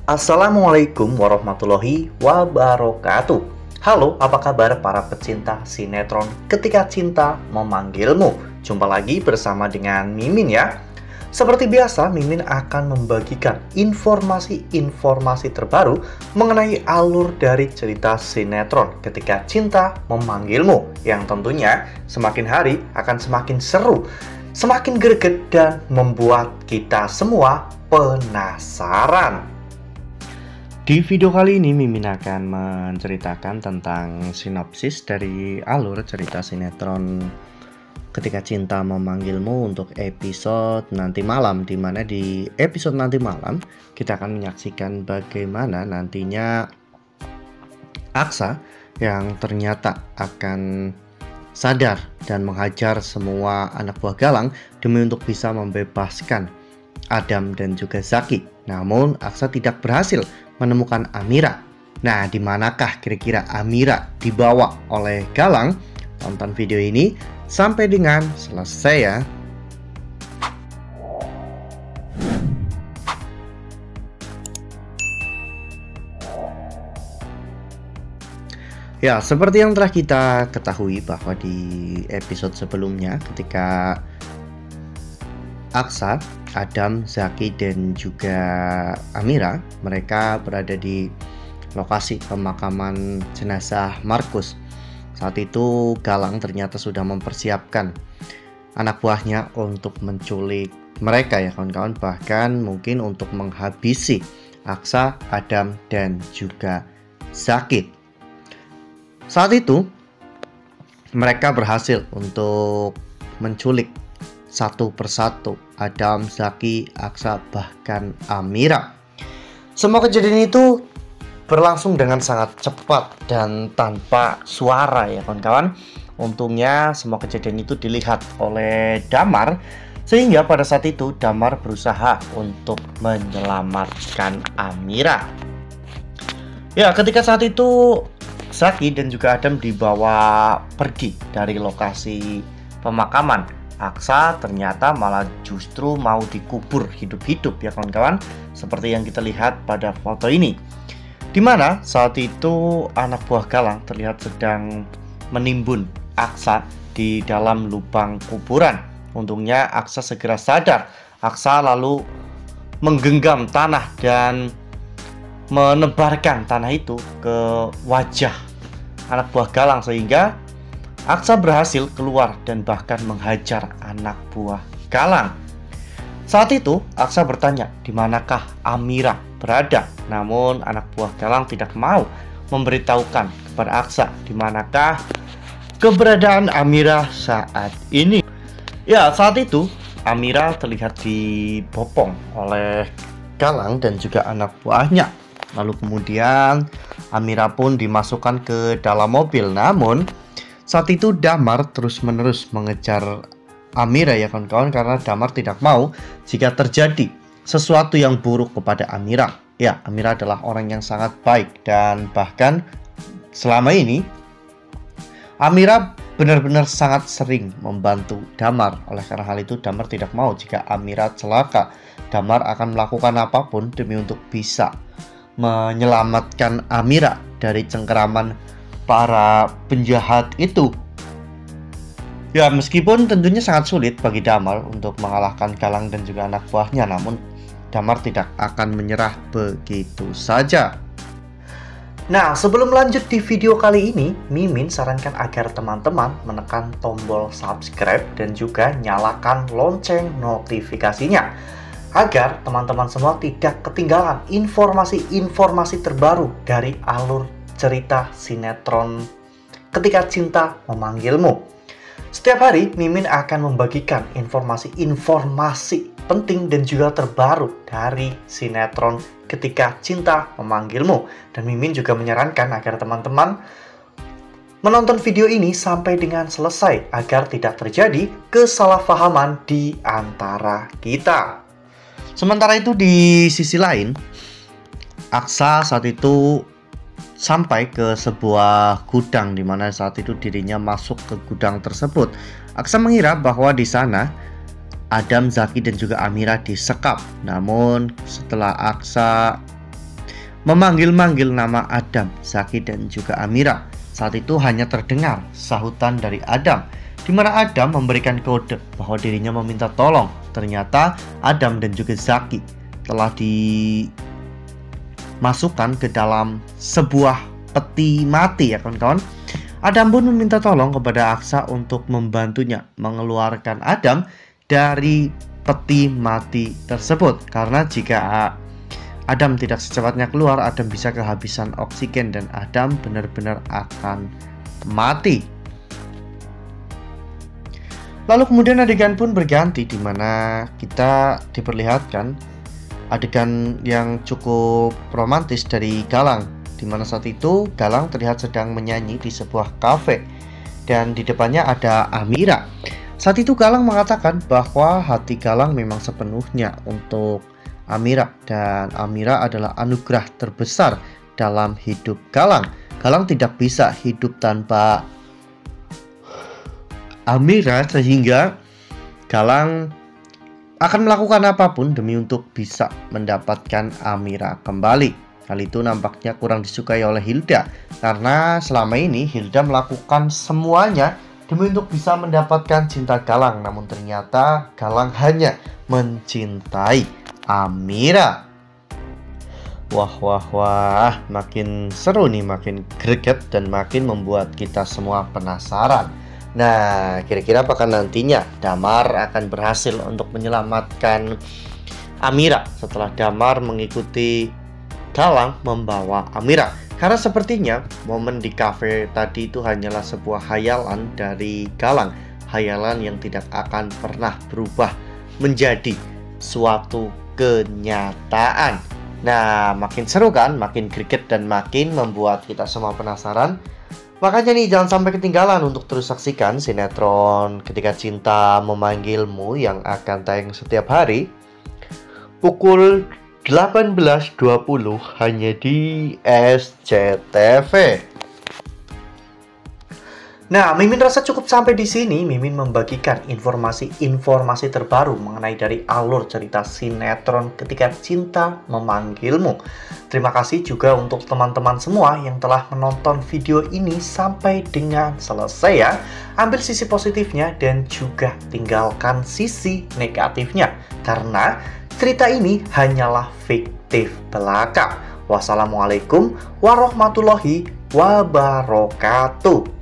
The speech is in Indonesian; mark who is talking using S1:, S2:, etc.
S1: Assalamualaikum warahmatullahi wabarakatuh. Halo, apa kabar para pecinta sinetron Ketika Cinta Memanggilmu? Jumpa lagi bersama dengan Mimin ya. Seperti biasa, Mimin akan membagikan informasi-informasi terbaru mengenai alur dari cerita sinetron Ketika Cinta Memanggilmu, yang tentunya semakin hari akan semakin seru, semakin greget, dan membuat kita semua penasaran. Di video kali ini Mimin akan menceritakan tentang sinopsis dari alur cerita sinetron Ketika Cinta Memanggilmu untuk episode nanti malam, di mana di episode nanti malam kita akan menyaksikan bagaimana nantinya Aksa yang ternyata akan sadar dan menghajar semua anak buah Galang demi untuk bisa membebaskan Adam dan juga Zaki. Namun Aksa tidak berhasil menemukan Amira. Nah, di manakah kira-kira Amira dibawa oleh Galang? Tonton video ini sampai dengan selesai ya. Ya, seperti yang telah kita ketahui bahwa di episode sebelumnya ketika Aksa, Adam, Zaki, dan juga Amira, mereka berada di lokasi pemakaman jenazah Markus. Saat itu Galang ternyata sudah mempersiapkan anak buahnya untuk menculik mereka ya kawan-kawan, bahkan mungkin untuk menghabisi Aksa, Adam, dan juga Zaki. Saat itu mereka berhasil untuk menculik satu persatu Adam, Zaki, Aksa, bahkan Amira. Semua kejadian itu berlangsung dengan sangat cepat dan tanpa suara ya kawan-kawan. Untungnya semua kejadian itu dilihat oleh Damar, sehingga pada saat itu Damar berusaha untuk menyelamatkan Amira. Ya, ketika saat itu Zaki dan juga Adam dibawa pergi dari lokasi pemakaman, Aksa ternyata malah justru mau dikubur hidup-hidup ya kawan-kawan, seperti yang kita lihat pada foto ini. Dimana saat itu anak buah Galang terlihat sedang menimbun Aksa di dalam lubang kuburan. Untungnya Aksa segera sadar. Aksa lalu menggenggam tanah dan menebarkan tanah itu ke wajah anak buah Galang, sehingga Aksa berhasil keluar dan bahkan menghajar anak buah Galang. Saat itu Aksa bertanya di manakah Amira berada, namun anak buah Galang tidak mau memberitahukan kepada Aksa di manakah keberadaan Amira saat ini. Ya, saat itu Amira terlihat dibopong oleh Galang dan juga anak buahnya. Lalu kemudian Amira pun dimasukkan ke dalam mobil. Namun saat itu Damar terus-menerus mengejar Amira ya kawan-kawan, karena Damar tidak mau jika terjadi sesuatu yang buruk kepada Amira. Ya, Amira adalah orang yang sangat baik, dan bahkan selama ini Amira benar-benar sangat sering membantu Damar. Oleh karena hal itu Damar tidak mau jika Amira celaka. Damar akan melakukan apapun demi untuk bisa menyelamatkan Amira dari cengkeraman para penjahat itu. Ya, meskipun tentunya sangat sulit bagi Damar untuk mengalahkan Galang dan juga anak buahnya, namun Damar tidak akan menyerah begitu saja. Nah, sebelum lanjut di video kali ini, Mimin sarankan agar teman-teman menekan tombol subscribe dan juga nyalakan lonceng notifikasinya, agar teman-teman semua tidak ketinggalan informasi-informasi terbaru dari alur cerita sinetron Ketika Cinta Memanggilmu. Setiap hari Mimin akan membagikan informasi-informasi penting dan juga terbaru dari sinetron Ketika Cinta Memanggilmu. Dan Mimin juga menyarankan agar teman-teman menonton video ini sampai dengan selesai agar tidak terjadi kesalahpahaman di antara kita. Sementara itu di sisi lain, Aksa saat itu sampai ke sebuah gudang, di mana saat itu dirinya masuk ke gudang tersebut. Aksa mengira bahwa di sana Adam, Zaki, dan juga Amira disekap. Namun setelah Aksa memanggil-manggil nama Adam, Zaki dan juga Amira. Saat itu hanya terdengar sahutan dari Adam, di mana Adam memberikan kode bahwa dirinya meminta tolong. Ternyata Adam dan juga Zaki telah dimasukkan ke dalam sebuah peti mati ya kawan-kawan. Adam pun meminta tolong kepada Aksa untuk membantunya mengeluarkan Adam dari peti mati tersebut. Karena jika Adam tidak secepatnya keluar, Adam bisa kehabisan oksigen dan Adam benar-benar akan mati. Lalu kemudian adegan pun berganti, di mana kita diperlihatkan adegan yang cukup romantis dari Galang, di mana saat itu Galang terlihat sedang menyanyi di sebuah kafe dan di depannya ada Amira. Saat itu Galang mengatakan bahwa hati Galang memang sepenuhnya untuk Amira, dan Amira adalah anugerah terbesar dalam hidup Galang. Galang tidak bisa hidup tanpa Amira, sehingga Galang akan melakukan apapun demi untuk bisa mendapatkan Amira kembali. Hal itu nampaknya kurang disukai oleh Hilda, karena selama ini Hilda melakukan semuanya demi untuk bisa mendapatkan cinta Galang. Namun ternyata Galang hanya mencintai Amira. Wah, makin seru nih, makin greget dan makin membuat kita semua penasaran. Nah, kira-kira apakah nantinya Damar akan berhasil untuk menyelamatkan Amira setelah Damar mengikuti Galang membawa Amira? Karena sepertinya momen di kafe tadi itu hanyalah sebuah hayalan dari Galang, hayalan yang tidak akan pernah berubah menjadi suatu kenyataan. Nah, makin seru kan, makin greget dan makin membuat kita semua penasaran. Makanya nih, jangan sampai ketinggalan untuk terus saksikan sinetron Ketika Cinta Memanggilmu yang akan tayang setiap hari pukul 18.20 hanya di SCTV. Nah, Mimin rasa cukup sampai di sini. Mimin membagikan informasi-informasi terbaru mengenai dari alur cerita sinetron Ketika Cinta Memanggilmu. Terima kasih juga untuk teman-teman semua yang telah menonton video ini sampai dengan selesai ya. Ambil sisi positifnya dan juga tinggalkan sisi negatifnya, karena cerita ini hanyalah fiktif belaka. Wassalamualaikum warahmatullahi wabarakatuh.